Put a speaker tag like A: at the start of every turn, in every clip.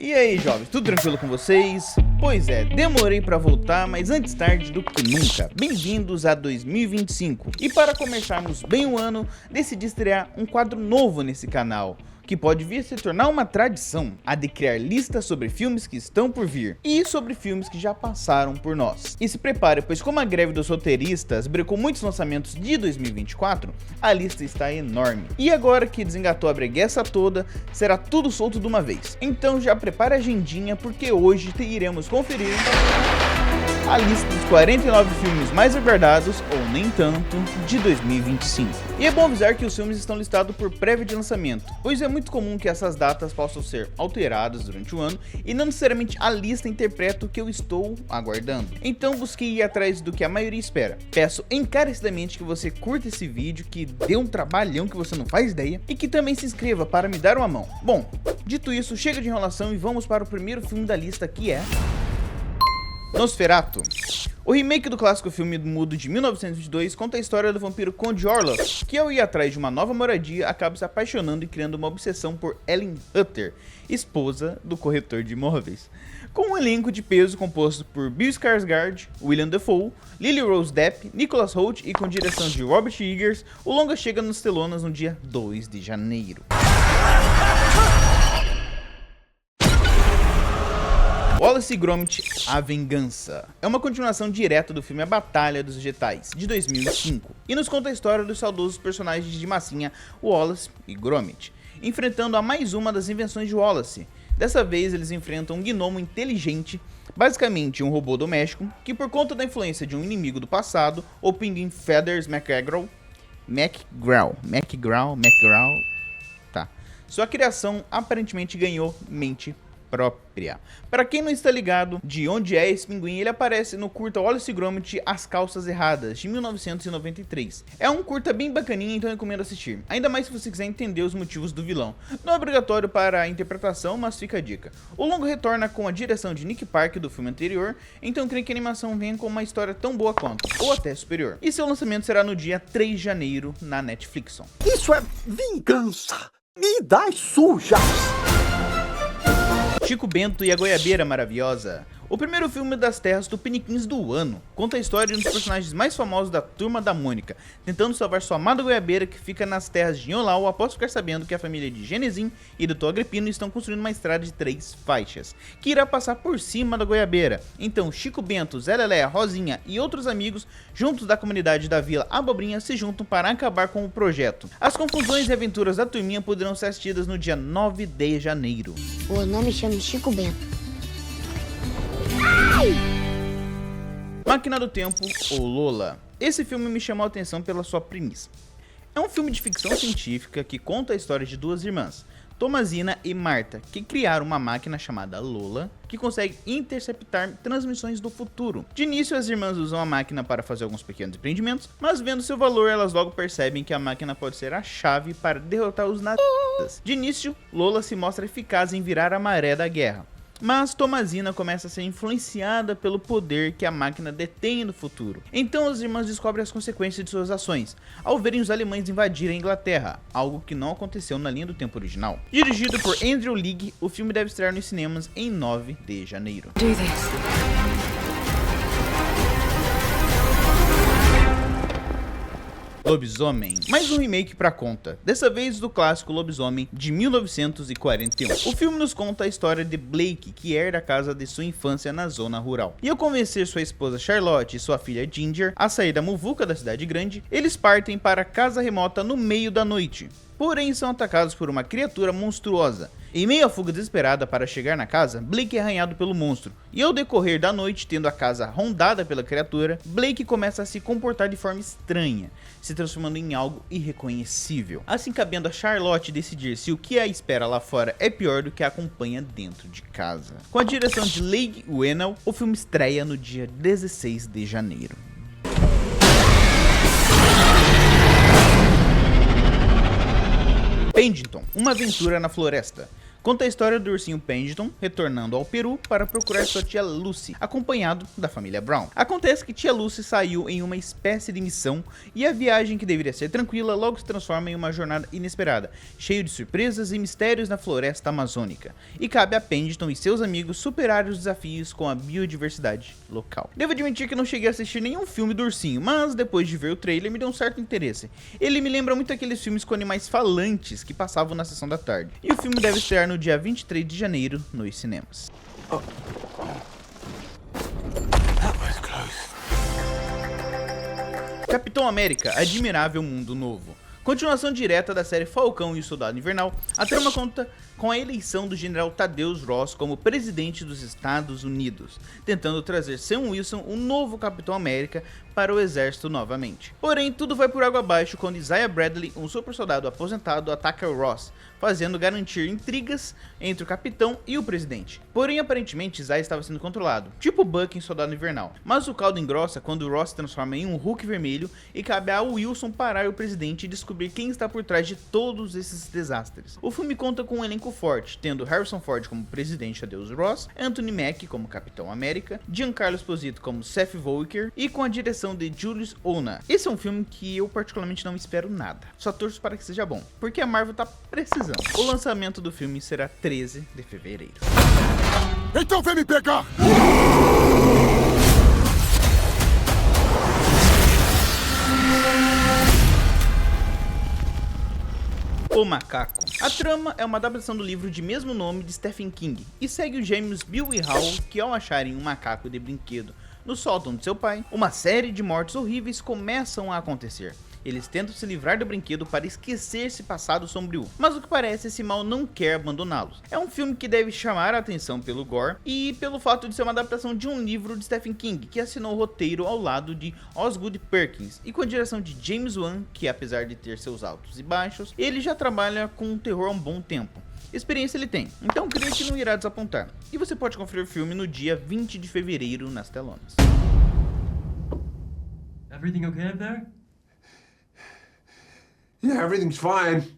A: E aí, jovens, tudo tranquilo com vocês? Pois é, demorei pra voltar, mas antes tarde do que nunca. Bem-vindos a 2025. E para começarmos bem o ano, decidi estrear um quadro novo nesse canal, que pode vir a se tornar uma tradição, a de criar listas sobre filmes que estão por vir e sobre filmes que já passaram por nós. E se prepare, pois como a greve dos roteiristas brecou muitos lançamentos de 2024, a lista está enorme. E agora que desengatou a bregueça toda, será tudo solto de uma vez. Então já prepare a agendinha, porque hoje iremos conferir a lista dos 49 filmes mais aguardados, ou nem tanto, de 2025. E é bom avisar que os filmes estão listados por prévia de lançamento, pois é muito comum que essas datas possam ser alteradas durante o ano e não necessariamente a lista interpreta o que eu estou aguardando. Então busquei ir atrás do que a maioria espera. Peço encarecidamente que você curta esse vídeo, que dê um trabalhão que você não faz ideia, e que também se inscreva para me dar uma mão. Bom, dito isso, chega de enrolação e vamos para o primeiro filme da lista, que é Nosferatu. O remake do clássico filme mudo de 1922 conta a história do vampiro Conde Orlok, que ao ir atrás de uma nova moradia acaba se apaixonando e criando uma obsessão por Ellen Hutter, esposa do corretor de imóveis. Com um elenco de peso composto por Bill Skarsgård, William Dafoe, Lily Rose Depp, Nicholas Hoult e com direção de Robert Eggers, o longa chega nos telonas no dia 2 de janeiro. Wallace e Gromit: A Vingança é uma continuação direta do filme A Batalha dos Vegetais, de 2005, e nos conta a história dos saudosos personagens de massinha Wallace e Gromit, enfrentando a mais uma das invenções de Wallace. Dessa vez eles enfrentam um gnomo inteligente, basicamente um robô doméstico, que por conta da influência de um inimigo do passado, o Pinguim Feathers McGraw, tá. Sua criação aparentemente ganhou mente própria. Para quem não está ligado de onde é esse pinguim, ele aparece no curta Wallace e Gromit: As Calças Erradas, de 1993. É um curta bem bacaninha, então eu recomendo assistir, ainda mais se você quiser entender os motivos do vilão. Não é obrigatório para a interpretação, mas fica a dica. O longo retorna com a direção de Nick Park do filme anterior, então creio que a animação venha com uma história tão boa quanto, ou até superior. E seu lançamento será no dia 3 de janeiro na Netflix.
B: Isso é vingança! Me dá suja!
A: Chico Bento e a Goiabeira Maravilhosa. O primeiro filme das terras tupiniquins do ano conta a história de um dos personagens mais famosos da Turma da Mônica, tentando salvar sua amada goiabeira que fica nas terras de Inholau após ficar sabendo que a família de Genezim e Dr. Agripino estão construindo uma estrada de 3 faixas, que irá passar por cima da goiabeira. Então Chico Bento, Zé Lelé, Rosinha e outros amigos, juntos da comunidade da Vila Abobrinha, se juntam para acabar com o projeto. As confusões e aventuras da turminha poderão ser assistidas no dia 9 de janeiro.
C: O nome chama Chico Bento.
A: Máquina do Tempo, ou Lola. Esse filme me chamou a atenção pela sua premissa. É um filme de ficção científica que conta a história de duas irmãs, Thomasina e Marta, que criaram uma máquina chamada Lola, que consegue interceptar transmissões do futuro. De início, as irmãs usam a máquina para fazer alguns pequenos empreendimentos, mas vendo seu valor, elas logo percebem que a máquina pode ser a chave para derrotar os nazistas. De início, Lola se mostra eficaz em virar a maré da guerra, mas Thomasina começa a ser influenciada pelo poder que a máquina detém no futuro. Então as irmãs descobrem as consequências de suas ações, ao verem os alemães invadirem a Inglaterra, algo que não aconteceu na linha do tempo original. Dirigido por Andrew League, o filme deve estrear nos cinemas em 9 de janeiro. Lobisomem, mais um remake pra conta, dessa vez do clássico Lobisomem de 1941. O filme nos conta a história de Blake, que herda a casa de sua infância na zona rural. E ao convencer sua esposa Charlotte e sua filha Ginger a sair da muvuca da cidade grande, eles partem para a casa remota no meio da noite. Porém, são atacados por uma criatura monstruosa. Em meio à fuga desesperada para chegar na casa, Blake é arranhado pelo monstro, e ao decorrer da noite, tendo a casa rondada pela criatura, Blake começa a se comportar de forma estranha, se transformando em algo irreconhecível, assim cabendo a Charlotte decidir se o que a espera lá fora é pior do que a acompanha dentro de casa. Com a direção de Leigh Whannell, o filme estreia no dia 16 de janeiro. Paddington, uma aventura na floresta. Conta a história do ursinho Paddington retornando ao Peru para procurar sua tia Lucy, acompanhado da família Brown. Acontece que tia Lucy saiu em uma espécie de missão e a viagem, que deveria ser tranquila, logo se transforma em uma jornada inesperada, cheio de surpresas e mistérios na floresta amazônica. E cabe a Paddington e seus amigos superarem os desafios com a biodiversidade local. Devo admitir que não cheguei a assistir nenhum filme do ursinho, mas depois de ver o trailer me deu um certo interesse. Ele me lembra muito aqueles filmes com animais falantes que passavam na sessão da tarde. E o filme deve estrear no dia 23 de janeiro nos cinemas. Capitão América, Admirável Mundo Novo. Continuação direta da série Falcão e o Soldado Invernal, a trama conta com a eleição do general Thaddeus Ross como presidente dos Estados Unidos, tentando trazer Sam Wilson, o novo Capitão América, para o exército novamente. Porém, tudo vai por água abaixo quando Isaiah Bradley, um super soldado aposentado, ataca Ross, fazendo garantir intrigas entre o capitão e o presidente. Porém, aparentemente, Isaiah estava sendo controlado, tipo Buck em Soldado Invernal. Mas o caldo engrossa quando Ross se transforma em um Hulk vermelho e cabe a Wilson parar o presidente e descobrir quem está por trás de todos esses desastres. O filme conta com um elenco forte, tendo Harrison Ford como presidente Thaddeus Ross, Anthony Mackie como Capitão América, Giancarlo Esposito como Seth Volker e com a direção de Julius Onah. Esse é um filme que eu particularmente não espero nada, só torço para que seja bom, porque a Marvel tá precisando. O lançamento do filme será 13 de fevereiro.
B: Então vem me pegar!
A: O Macaco. A trama é uma adaptação do livro de mesmo nome de Stephen King e segue os gêmeos Bill e Hal, que ao acharem um macaco de brinquedo no sótão de seu pai, uma série de mortes horríveis começam a acontecer. Eles tentam se livrar do brinquedo para esquecer esse passado sombrio, mas o que parece, esse mal não quer abandoná-los. É um filme que deve chamar a atenção pelo gore e pelo fato de ser uma adaptação de um livro de Stephen King, que assinou o roteiro ao lado de Osgood Perkins, e com a direção de James Wan, que apesar de ter seus altos e baixos, ele já trabalha com terror há um bom tempo. Experiência ele tem, então creio que não irá desapontar. E você pode conferir o filme no dia 20 de fevereiro nas telonas.
D: Everything okay up there?
B: Yeah, everything's fine.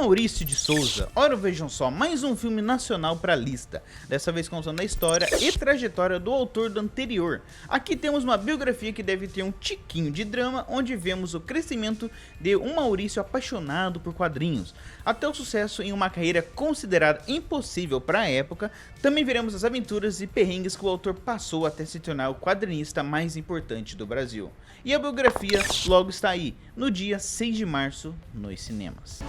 A: Maurício de Souza. Ora, vejam só, mais um filme nacional para a lista, dessa vez contando a história e trajetória do autor do anterior. Aqui temos uma biografia que deve ter um tiquinho de drama, onde vemos o crescimento de um Maurício apaixonado por quadrinhos, até o sucesso em uma carreira considerada impossível para a época. Também veremos as aventuras e perrengues que o autor passou até se tornar o quadrinista mais importante do Brasil. E a biografia logo está aí, no dia 6 de março, nos cinemas.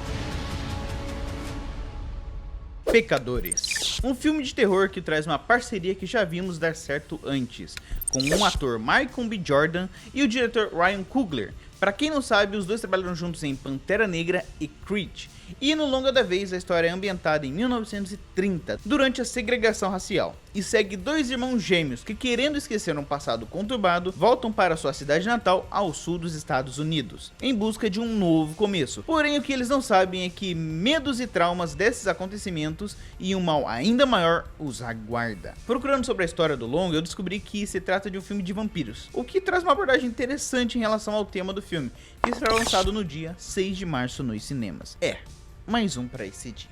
A: Pecadores. Um filme de terror que traz uma parceria que já vimos dar certo antes, com um ator Michael B. Jordan e o diretor Ryan Coogler. Para quem não sabe, os dois trabalharam juntos em Pantera Negra e Creed. E no longa da vez, a história é ambientada em 1930, durante a segregação racial, e segue dois irmãos gêmeos que, querendo esquecer um passado conturbado, voltam para sua cidade natal ao sul dos Estados Unidos, em busca de um novo começo. Porém, o que eles não sabem é que medos e traumas desses acontecimentos e um mal ainda maior os aguarda. Procurando sobre a história do longa, eu descobri que se trata de um filme de vampiros, o que traz uma abordagem interessante em relação ao tema do filme, que será lançado no dia 6 de março nos cinemas. Mais um para esse dia.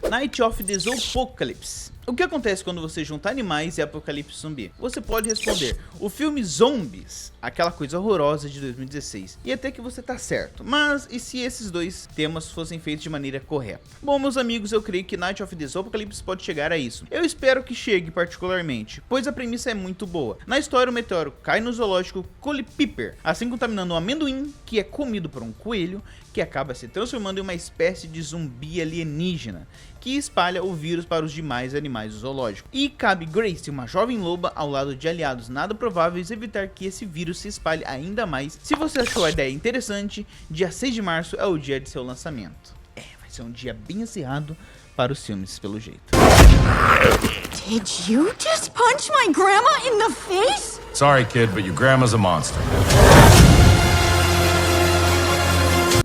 A: Night of the Zoopocalypse. O que acontece quando você junta animais e apocalipse zumbi? Você pode responder, o filme Zombies, aquela coisa horrorosa de 2016. E até que você tá certo, mas e se esses dois temas fossem feitos de maneira correta? Bom, meus amigos, eu creio que Night of the Zoopocalypse pode chegar a isso. Eu espero que chegue particularmente, pois a premissa é muito boa. Na história, o meteoro cai no zoológico Culpeper, assim contaminando um amendoim que é comido por um coelho, que acaba se transformando em uma espécie de zumbi alienígena, que espalha o vírus para os demais animais do zoológico. E cabe Grace, uma jovem loba, ao lado de aliados nada prováveis, evitar que esse vírus se espalhe ainda mais. Se você achou a ideia interessante, dia 6 de março é o dia de seu lançamento. Vai ser um dia bem acirrado para os filmes, pelo jeito.
E: Did you just punch my grandma in the face?
F: Sorry, kid, but your grandma's a monster.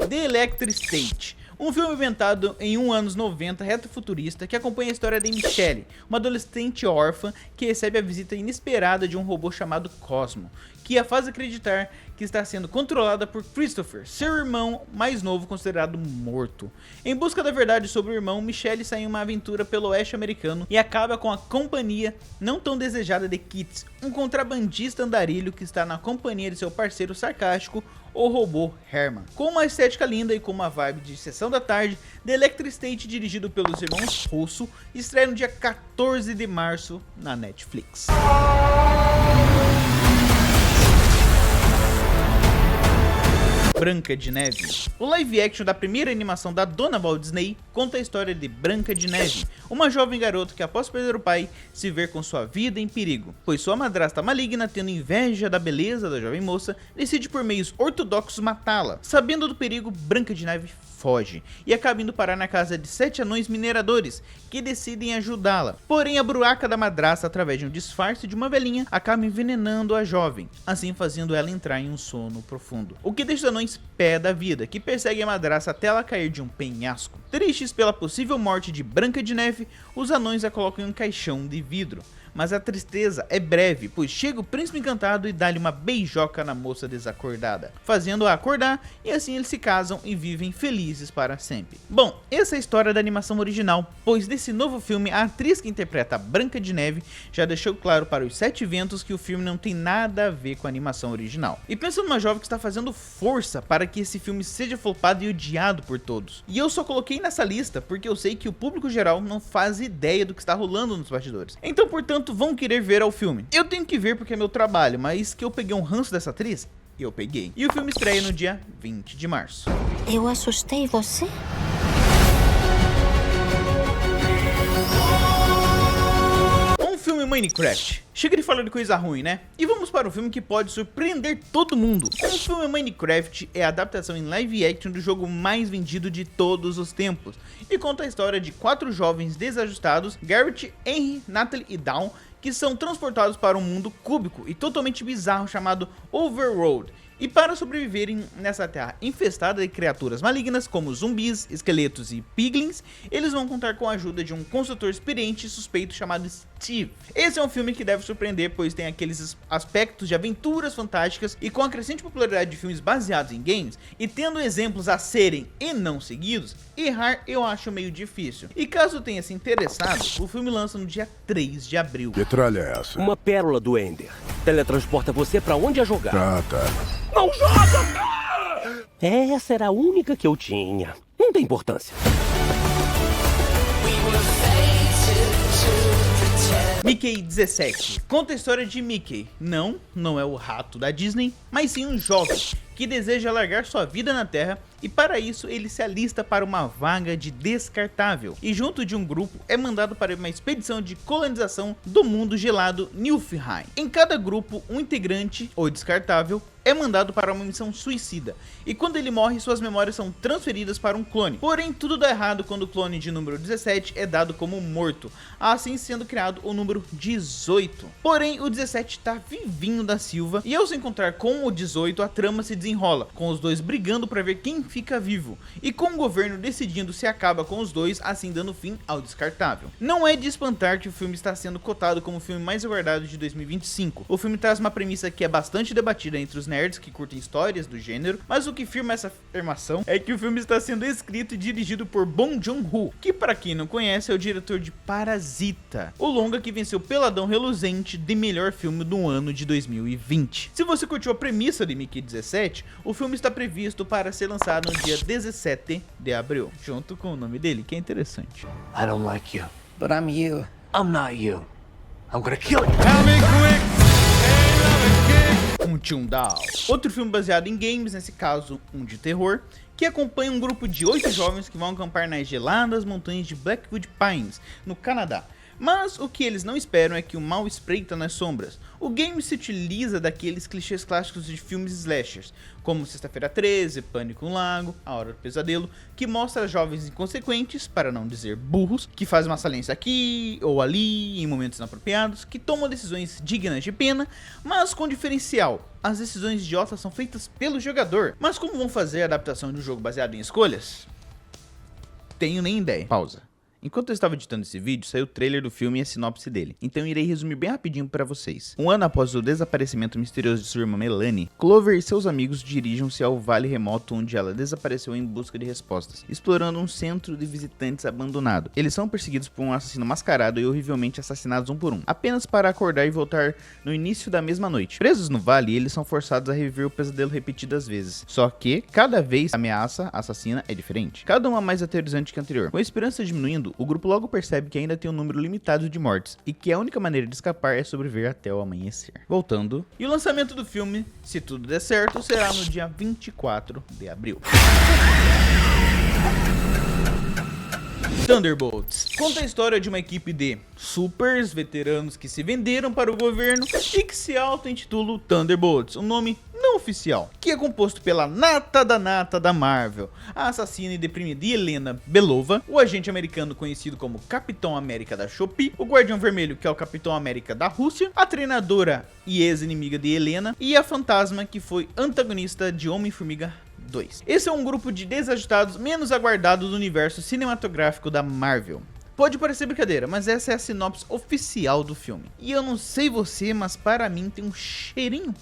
A: The Electric State. Um filme inventado em anos 90, retrofuturista, que acompanha a história de Michelle, uma adolescente órfã que recebe a visita inesperada de um robô chamado Cosmo, que a faz acreditar que está sendo controlada por Christopher, seu irmão mais novo considerado morto. Em busca da verdade sobre o irmão, Michelle sai em uma aventura pelo oeste americano e acaba com a companhia não tão desejada de Kit, um contrabandista andarilho que está na companhia de seu parceiro sarcástico, o robô Herman. Com uma estética linda e com uma vibe de sessão da tarde, The Electric State, dirigido pelos irmãos Russo, estreia no dia 14 de março na Netflix. Branca de Neve. O live action da primeira animação da dona Walt Disney conta a história de Branca de Neve, uma jovem garota que, após perder o pai, se vê com sua vida em perigo, pois sua madrasta maligna, tendo inveja da beleza da jovem moça, decide por meios ortodoxos matá-la. Sabendo do perigo, Branca de Neve foge e acaba indo parar na casa de 7 anões mineradores que decidem ajudá-la. Porém, a bruaca da madrasta, através de um disfarce de uma velhinha, acaba envenenando a jovem, assim fazendo ela entrar em um sono profundo, o que deixa os anões pé da vida, que perseguem a madrasta até ela cair de um penhasco. Tristes pela possível morte de Branca de Neve, os anões a colocam em um caixão de vidro. Mas a tristeza é breve, pois chega o príncipe encantado e dá-lhe uma beijoca na moça desacordada, fazendo-a acordar, e assim eles se casam e vivem felizes para sempre. Bom, essa é a história da animação original, pois nesse novo filme a atriz que interpreta a Branca de Neve já deixou claro para os 7 ventos que o filme não tem nada a ver com a animação original. E pensa numa jovem que está fazendo força para que esse filme seja flopado e odiado por todos. E eu só coloquei nessa lista porque eu sei que o público geral não faz ideia do que está rolando nos bastidores. Então, portanto, vão querer ver ao filme. Eu tenho que ver porque é meu trabalho, mas que eu peguei um ranço dessa atriz, eu peguei. E o filme estreia no dia 20 de março.
C: Eu assustei você?
A: Um filme Minecraft. Chega de falar de coisa ruim, né? E vamos para um filme que pode surpreender todo mundo. Um filme Minecraft é a adaptação em live action do jogo mais vendido de todos os tempos e conta a história de 4 jovens desajustados, Garrett, Henry, Natalie e Dawn, que são transportados para um mundo cúbico e totalmente bizarro chamado Overworld. E para sobreviverem nessa terra infestada de criaturas malignas como zumbis, esqueletos e piglins, eles vão contar com a ajuda de um consultor experiente e suspeito chamado Steve. Esse é um filme que deve surpreender, pois tem aqueles aspectos de aventuras fantásticas, e com a crescente popularidade de filmes baseados em games, e tendo exemplos a serem e não seguidos, errar eu acho meio difícil. E caso tenha se interessado, o filme lança no dia 3 de abril.
B: Que tralha é essa?
D: Uma pérola do Ender. Teletransporta você pra onde a jogar.
B: Tá.
D: Não joga! Essa era a única que eu tinha. Não tem importância.
A: Mickey 17. Conta a história de Mickey. Não é o rato da Disney, mas sim um jovem que deseja largar sua vida na Terra, e para isso ele se alista para uma vaga de descartável e junto de um grupo é mandado para uma expedição de colonização do mundo gelado Niflheim. Em cada grupo, um integrante, ou descartável, é mandado para uma missão suicida, e quando ele morre, suas memórias são transferidas para um clone. Porém, tudo dá errado quando o clone de número 17 é dado como morto, assim sendo criado o número 18. Porém, o 17 está vivinho da Silva, e ao se encontrar com o 18, a trama se desenrola, com os dois brigando para ver quem fica vivo, e com o governo decidindo se acaba com os dois, assim dando fim ao descartável. Não é de espantar que o filme está sendo cotado como o filme mais aguardado de 2025. O filme traz uma premissa que é bastante debatida entre os nerds que curtem histórias do gênero, mas o que firma essa afirmação é que o filme está sendo escrito e dirigido por Bong Joon-ho, que para quem não conhece é o diretor de Parasita, o longa que venceu Peladão Reluzente de melhor filme do ano de 2020. Se você curtiu a premissa de Mickey 17, o filme está previsto para ser lançado no dia 17 de abril, junto com o nome dele, que é interessante.
D: I don't like you. But I'm you. I'm not you. I'm gonna kill you.
A: Down. Outro filme baseado em games, nesse caso um de terror, que acompanha um grupo de 8 jovens que vão acampar nas geladas montanhas de Blackwood Pines, no Canadá. Mas o que eles não esperam é que o mal espreita nas sombras. O game se utiliza daqueles clichês clássicos de filmes slashers, como Sexta-feira 13, Pânico no Lago, A Hora do Pesadelo, que mostra jovens inconsequentes, para não dizer burros, que fazem uma saliência aqui ou ali, em momentos inapropriados, que tomam decisões dignas de pena, mas com diferencial. As decisões idiotas são feitas pelo jogador. Mas como vão fazer a adaptação de um jogo baseado em escolhas? tenho nem ideia. Pausa. Enquanto eu estava editando esse vídeo, saiu o trailer do filme e a sinopse dele, então irei resumir bem rapidinho para vocês. Um ano após o desaparecimento misterioso de sua irmã Melanie, Clover e seus amigos dirigem-se ao vale remoto onde ela desapareceu em busca de respostas, explorando um centro de visitantes abandonado. Eles são perseguidos por um assassino mascarado e horrivelmente assassinados um por um, apenas para acordar e voltar no início da mesma noite. Presos no vale, eles são forçados a reviver o pesadelo repetidas vezes, só que cada vez a ameaça assassina é diferente, cada uma mais aterrorizante que a anterior. Com a esperança diminuindo, o grupo logo percebe que ainda tem um número limitado de mortes e que a única maneira de escapar é sobreviver até o amanhecer. Voltando, e o lançamento do filme, se tudo der certo, será no dia 24 de abril. Thunderbolts conta a história de uma equipe de supers veteranos que se venderam para o governo e que se auto-intitula Thunderbolts, um nome não oficial, que é composto pela nata da Marvel, a assassina e deprimida Yelena Belova, o agente americano conhecido como Capitão América da Shopee, o Guardião Vermelho, que é o Capitão América da Rússia, a treinadora e ex-inimiga de Helena, e a Fantasma, que foi antagonista de Homem-Formiga 2. Esse é um grupo de desajustados menos aguardados do universo cinematográfico da Marvel. Pode parecer brincadeira, mas essa é a sinopse oficial do filme. E eu não sei você, mas para mim tem um cheirinho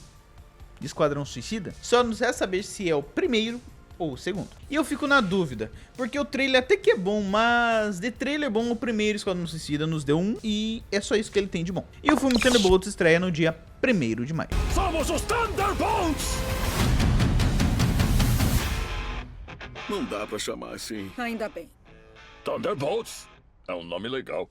A: de Esquadrão Suicida. Só não sei saber se é o primeiro ou o segundo. E eu fico na dúvida, porque o trailer até que é bom, mas de trailer bom, o primeiro Esquadrão Suicida nos deu um e é só isso que ele tem de bom. E o filme Thunderbolts estreia no dia 1º de maio.
B: Somos os Thunderbolts!
G: Não dá pra chamar assim.
E: Ainda bem.
G: Thunderbolts é um nome legal.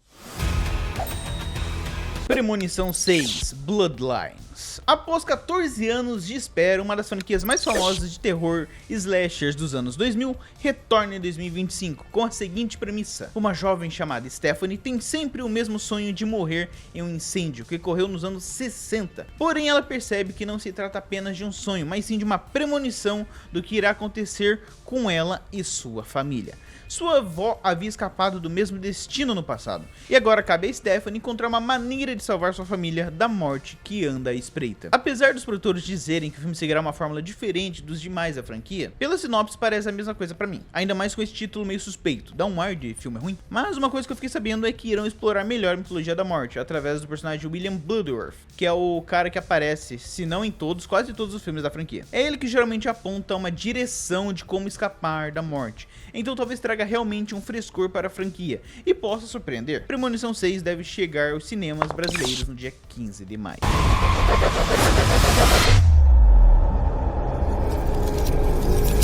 A: Premonição 6, Bloodlines. Após 14 anos de espera, uma das franquias mais famosas de terror slashers dos anos 2000 retorna em 2025 com a seguinte premissa: uma jovem chamada Stephanie tem sempre o mesmo sonho de morrer em um incêndio que ocorreu nos anos 60. Porém, ela percebe que não se trata apenas de um sonho, mas sim de uma premonição do que irá acontecer com ela e sua família. Sua avó havia escapado do mesmo destino no passado, e agora cabe a Stephanie encontrar uma maneira de salvar sua família da morte que anda à espreita. Apesar dos produtores dizerem que o filme seguirá uma fórmula diferente dos demais da franquia, pela sinopse parece a mesma coisa pra mim, ainda mais com esse título meio suspeito, dá um ar de filme ruim. Mas uma coisa que eu fiquei sabendo é que irão explorar melhor a mitologia da morte, através do personagem William Bloodworth, que é o cara que aparece, se não em todos, quase todos os filmes da franquia. É ele que geralmente aponta uma direção de como escapar da morte, então talvez traga realmente um frescor para a franquia e possa surpreender. Premonição 6 deve chegar aos cinemas brasileiros no dia 15 de maio.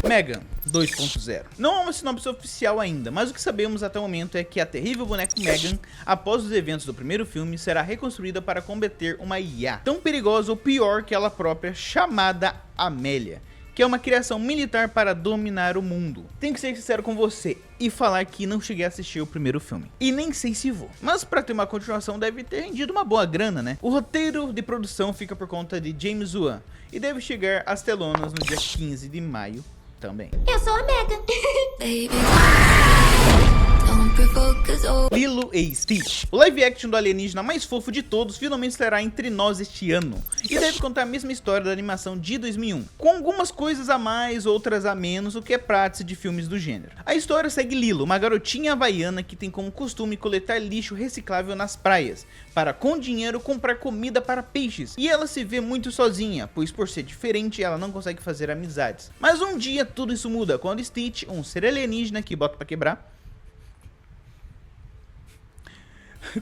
A: Megan 2.0. Não há uma sinopse oficial ainda, mas o que sabemos até o momento é que a terrível boneca Megan, após os eventos do primeiro filme, será reconstruída para combater uma IA tão perigosa ou pior que ela própria, chamada Amélia, que é uma criação militar para dominar o mundo. Tenho que ser sincero com você e falar que não cheguei a assistir o primeiro filme, e nem sei se vou, mas para ter uma continuação deve ter rendido uma boa grana, né? O roteiro de produção fica por conta de James Wan e deve chegar às telonas no dia 15 de maio também.
C: Eu sou a Megan.
A: Lilo e Stitch. O live action do alienígena mais fofo de todos finalmente estará entre nós este ano e deve contar a mesma história da animação de 2001, com algumas coisas a mais, outras a menos, o que é prático de filmes do gênero. A história segue Lilo, uma garotinha havaiana que tem como costume coletar lixo reciclável nas praias, para com dinheiro comprar comida para peixes, e ela se vê muito sozinha, pois por ser diferente ela não consegue fazer amizades. Mas um dia tudo isso muda quando Stitch, um ser alienígena que bota pra quebrar,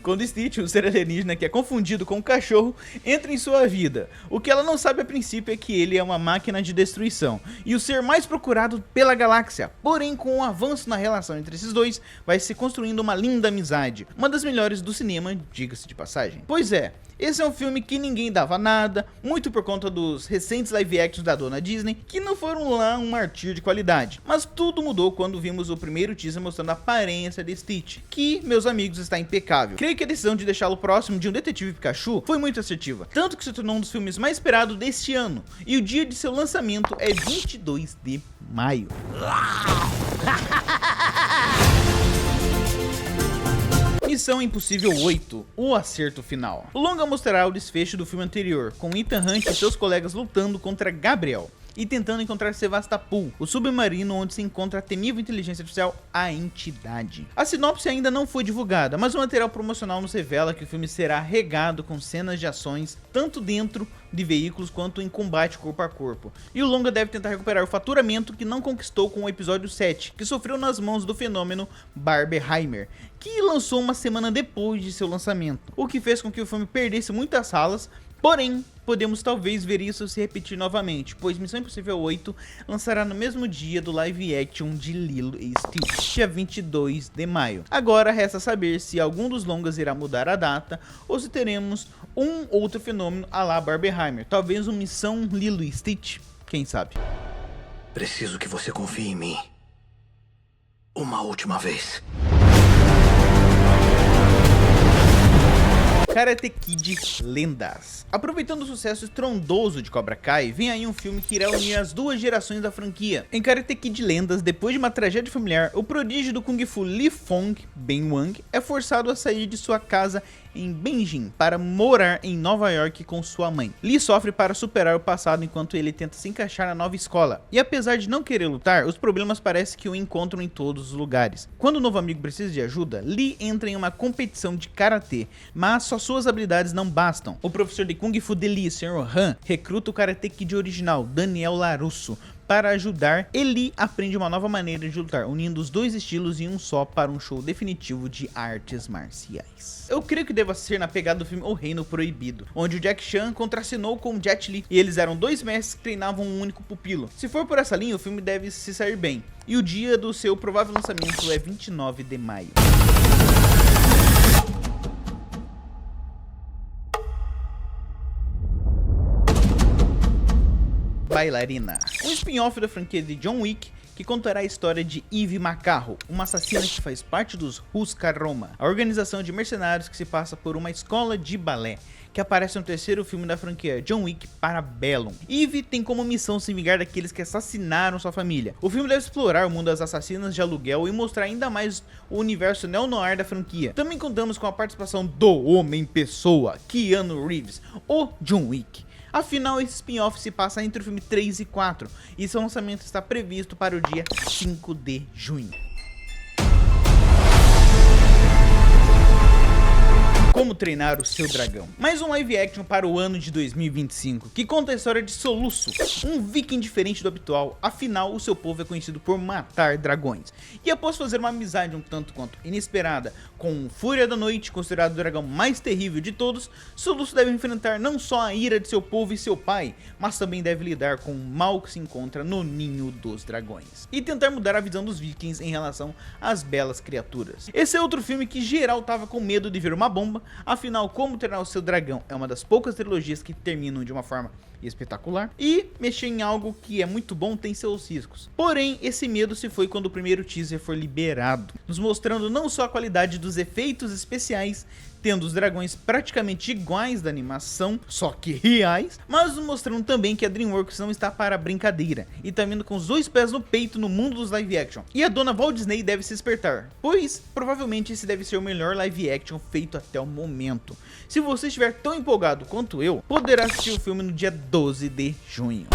A: quando Stitch, um ser alienígena que é confundido com um cachorro, entra em sua vida. O que ela não sabe a princípio é que ele é uma máquina de destruição e o ser mais procurado pela galáxia. Porém, com o avanço na relação entre esses dois, vai se construindo uma linda amizade, uma das melhores do cinema, diga-se de passagem. Pois é, esse é um filme que ninguém dava nada, muito por conta dos recentes live actions da dona Disney, que não foram lá um martírio de qualidade. Mas tudo mudou quando vimos o primeiro teaser mostrando a aparência de Stitch, que, meus amigos, está impecável. Creio que a decisão de deixá-lo próximo de um detetive Pikachu foi muito assertiva, tanto que se tornou um dos filmes mais esperados deste ano, e o dia de seu lançamento é 22 de maio. Missão Impossível 8, o acerto final. O longa mostrará o desfecho do filme anterior, com Ethan Hunt e seus colegas lutando contra Gabriel, e tentando encontrar Sevastopol, o submarino onde se encontra a temível inteligência artificial, a Entidade. A sinopse ainda não foi divulgada, mas o material promocional nos revela que o filme será regado com cenas de ações, tanto dentro de veículos quanto em combate corpo a corpo. E o longa deve tentar recuperar o faturamento que não conquistou com o episódio 7, que sofreu nas mãos do fenômeno Barbenheimer, que lançou uma semana depois de seu lançamento, o que fez com que o filme perdesse muitas salas. Porém, podemos talvez ver isso se repetir novamente, pois Missão Impossível 8 lançará no mesmo dia do live action de Lilo e Stitch, dia 22 de maio. Agora resta saber se algum dos longas irá mudar a data, ou se teremos um outro fenômeno à la Barbenheimer, talvez uma Missão Lilo e Stitch, quem sabe.
B: Preciso que você confie em mim. Uma última vez.
A: Karate Kid Lendas. Aproveitando o sucesso estrondoso de Cobra Kai, vem aí um filme que irá unir as duas gerações da franquia. Em Karate Kid Lendas, depois de uma tragédia familiar, o prodígio do Kung Fu Li Fong, Ben Wang, é forçado a sair de sua casa em Beijing para morar em Nova York com sua mãe. Lee sofre para superar o passado enquanto ele tenta se encaixar na nova escola, e apesar de não querer lutar, os problemas parecem que o encontram em todos os lugares. Quando o novo amigo precisa de ajuda, Lee entra em uma competição de karatê, mas só suas habilidades não bastam. O professor de Kung Fu de Lee, Sr. Han, recruta o Karate Kid original, Daniel LaRusso, para ajudar. Lee aprende uma nova maneira de lutar, unindo os dois estilos em um só para um show definitivo de artes marciais. Eu creio que deva ser na pegada do filme O Reino Proibido, onde o Jack Chan contracenou com o Jet Li, e eles eram dois mestres que treinavam um único pupilo. Se for por essa linha, o filme deve se sair bem, e o dia do seu provável lançamento é 29 de maio. Bailarina. Um spin-off da franquia de John Wick que contará a história de Eve McCarroll, uma assassina que faz parte dos Husker Roma, a organização de mercenários que se passa por uma escola de balé, que aparece no terceiro filme da franquia, John Wick Parabellum. Eve tem como missão se vingar daqueles que assassinaram sua família. O filme deve explorar o mundo das assassinas de aluguel e mostrar ainda mais o universo neo-noir da franquia. Também contamos com a participação do Homem-Pessoa, Keanu Reeves, o John Wick. Afinal, esse spin-off se passa entre o filme 3 e 4, e seu lançamento está previsto para o dia 5 de junho. Como treinar o seu dragão. Mais um live action para o ano de 2025, que conta a história de Soluço, um viking diferente do habitual. Afinal, o seu povo é conhecido por matar dragões. E após fazer uma amizade um tanto quanto inesperada com Fúria da Noite, considerado o dragão mais terrível de todos, Soluço deve enfrentar não só a ira de seu povo e seu pai, mas também deve lidar com o mal que se encontra no ninho dos dragões, e tentar mudar a visão dos vikings em relação às belas criaturas. Esse é outro filme que geral tava com medo de ver uma bomba. Afinal, Como Treinar o Seu Dragão é uma das poucas trilogias que terminam de uma forma espetacular, e mexer em algo que é muito bom tem seus riscos. Porém, esse medo se foi quando o primeiro teaser foi liberado, nos mostrando não só a qualidade dos efeitos especiais, tendo os dragões praticamente iguais da animação, só que reais, mas nos mostrando também que a DreamWorks não está para brincadeira, e tá vindo com os dois pés no peito no mundo dos live action. E a dona Walt Disney deve se despertar, pois provavelmente esse deve ser o melhor live action feito até o momento. Se você estiver tão empolgado quanto eu, poderá assistir o filme no dia 12 de junho.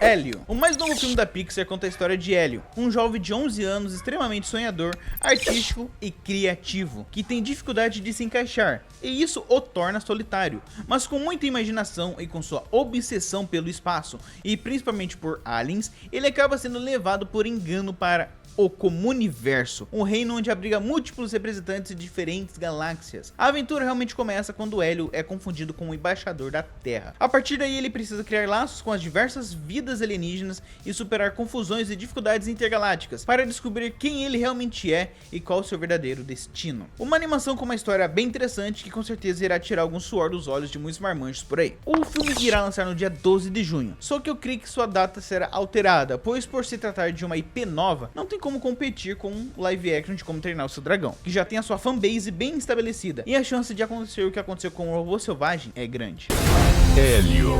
A: Hélio. O mais novo filme da Pixar conta a história de Hélio, um jovem de 11 anos extremamente sonhador, artístico e criativo, que tem dificuldade de se encaixar, e isso o torna solitário, mas com muita imaginação e com sua obsessão pelo espaço, e principalmente por aliens, ele acaba sendo levado por engano para o Comuniverso, um reino onde abriga múltiplos representantes de diferentes galáxias. A aventura realmente começa quando Hélio é confundido com o embaixador da Terra. A partir daí ele precisa criar laços com as diversas vidas alienígenas e superar confusões e dificuldades intergalácticas para descobrir quem ele realmente é e qual o seu verdadeiro destino. Uma animação com uma história bem interessante que com certeza irá tirar algum suor dos olhos de muitos marmanjos por aí. O filme irá lançar no dia 12 de junho, só que eu creio que sua data será alterada, pois por se tratar de uma IP nova, não tem como competir com um live action de Como Treinar o Seu Dragão, que já tem a sua fanbase bem estabelecida, e a chance de acontecer o que aconteceu com o Robô Selvagem é grande.
F: Hélio.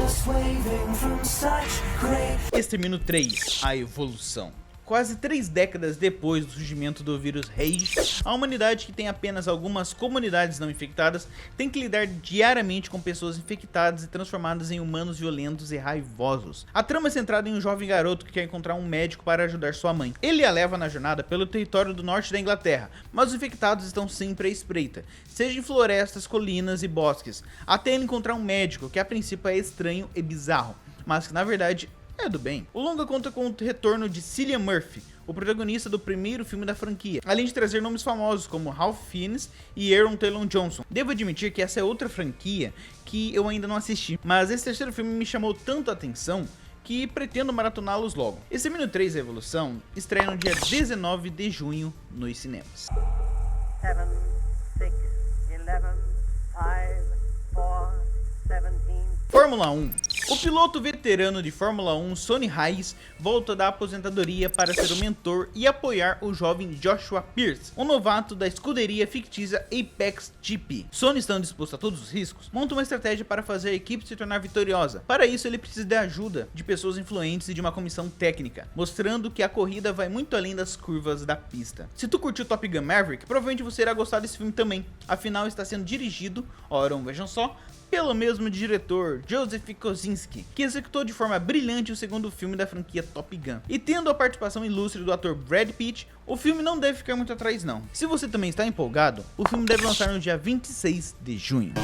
A: Extermínio 3, A Evolução. Quase 3 décadas depois do surgimento do vírus Rage, a humanidade, que tem apenas algumas comunidades não infectadas, tem que lidar diariamente com pessoas infectadas e transformadas em humanos violentos e raivosos. A trama é centrada em um jovem garoto que quer encontrar um médico para ajudar sua mãe. Ele a leva na jornada pelo território do norte da Inglaterra, mas os infectados estão sempre à espreita, seja em florestas, colinas e bosques, até ele encontrar um médico que a princípio é estranho e bizarro, mas que na verdade é do bem. O longa conta com o retorno de Cillian Murphy, o protagonista do primeiro filme da franquia, além de trazer nomes famosos como Ralph Fiennes e Aaron Taylor Johnson. Devo admitir que essa é outra franquia que eu ainda não assisti, mas esse terceiro filme me chamou tanto a atenção que pretendo maratoná-los logo. Extermínio 3: Revolução estreia no dia 19 de junho nos cinemas.
H: 7, 6, 11, 5, 4, 17.
A: Fórmula 1. O piloto veterano de Fórmula 1, Sonny Hayes, volta da aposentadoria para ser o mentor e apoiar o jovem Joshua Pierce, um novato da escuderia fictícia Apex GP. Sonny, estando disposto a todos os riscos, monta uma estratégia para fazer a equipe se tornar vitoriosa. Para isso, ele precisa da ajuda de pessoas influentes e de uma comissão técnica, mostrando que a corrida vai muito além das curvas da pista. Se tu curtiu Top Gun Maverick, provavelmente você irá gostar desse filme também. Afinal, está sendo dirigido, ora, vejam só, pelo mesmo diretor, Joseph Kosinski, que executou de forma brilhante o segundo filme da franquia Top Gun. E tendo a participação ilustre do ator Brad Pitt, o filme não deve ficar muito atrás não. Se você também está empolgado, o filme deve lançar no dia 26 de junho.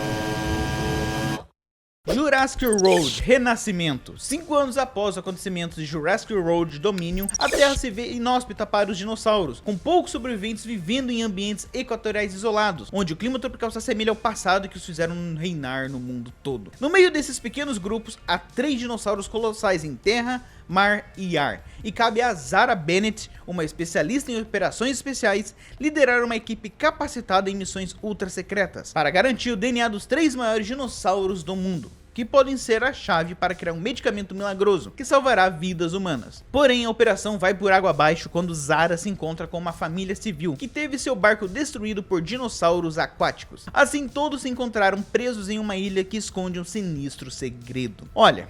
A: Jurassic World Renascimento. 5 anos após os acontecimentos de Jurassic World Dominion, a Terra se vê inóspita para os dinossauros, com poucos sobreviventes vivendo em ambientes equatoriais isolados, onde o clima tropical se assemelha ao passado que os fizeram reinar no mundo todo. No meio desses pequenos grupos, há 3 dinossauros colossais em terra, mar e ar, e cabe a Zara Bennett, uma especialista em operações especiais, liderar uma equipe capacitada em missões ultra secretas, para garantir o DNA dos 3 maiores dinossauros do mundo, que podem ser a chave para criar um medicamento milagroso que salvará vidas humanas. Porém, a operação vai por água abaixo quando Zara se encontra com uma família civil que teve seu barco destruído por dinossauros aquáticos. Assim, todos se encontraram presos em uma ilha que esconde um sinistro segredo. Olha,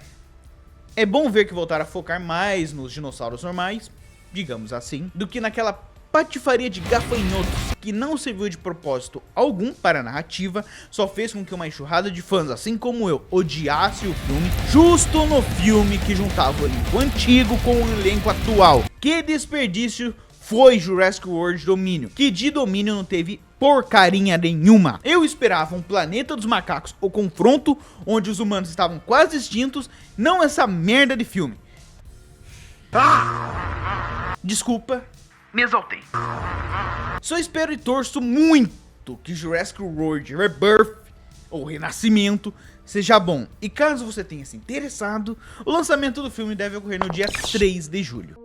A: é bom ver que voltaram a focar mais nos dinossauros normais, digamos assim, do que naquela patifaria de gafanhotos que não serviu de propósito algum para a narrativa, só fez com que uma enxurrada de fãs, assim como eu, odiasse o filme, justo no filme que juntava o elenco antigo com o elenco atual. Que desperdício foi Jurassic World Dominion, que de Dominion não teve porcaria nenhuma. Eu esperava um Planeta dos Macacos, o confronto onde os humanos estavam quase extintos, não essa merda de filme. Desculpa, me exaltei. Só espero e torço muito que Jurassic World Rebirth, ou Renascimento, seja bom. E caso você tenha se interessado, o lançamento do filme deve ocorrer no dia 3 de julho.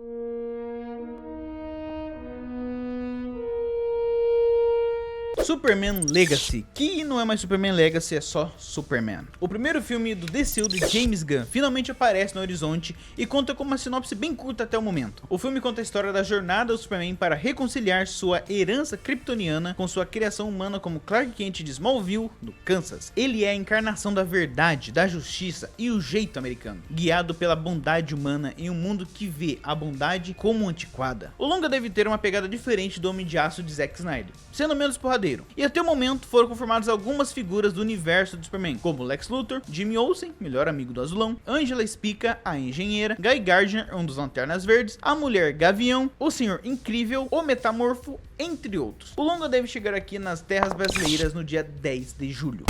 A: Superman Legacy, que não é mais Superman Legacy, é só Superman. O primeiro filme do DCU de James Gunn finalmente aparece no horizonte e conta com uma sinopse bem curta até o momento. O filme conta a história da jornada do Superman para reconciliar sua herança kryptoniana com sua criação humana como Clark Kent de Smallville, no Kansas. Ele é a encarnação da verdade, da justiça e o jeito americano, guiado pela bondade humana em um mundo que vê a bondade como antiquada. O longa deve ter uma pegada diferente do Homem de Aço de Zack Snyder, sendo menos porradeiro. E até o momento foram confirmadas algumas figuras do universo do Superman, como Lex Luthor, Jimmy Olsen, melhor amigo do Azulão, Angela Spica, a engenheira, Guy Gardner, um dos Lanternas Verdes, a Mulher Gavião, o Senhor Incrível, o Metamorfo, entre outros. O longa deve chegar aqui nas terras brasileiras no dia 10 de julho.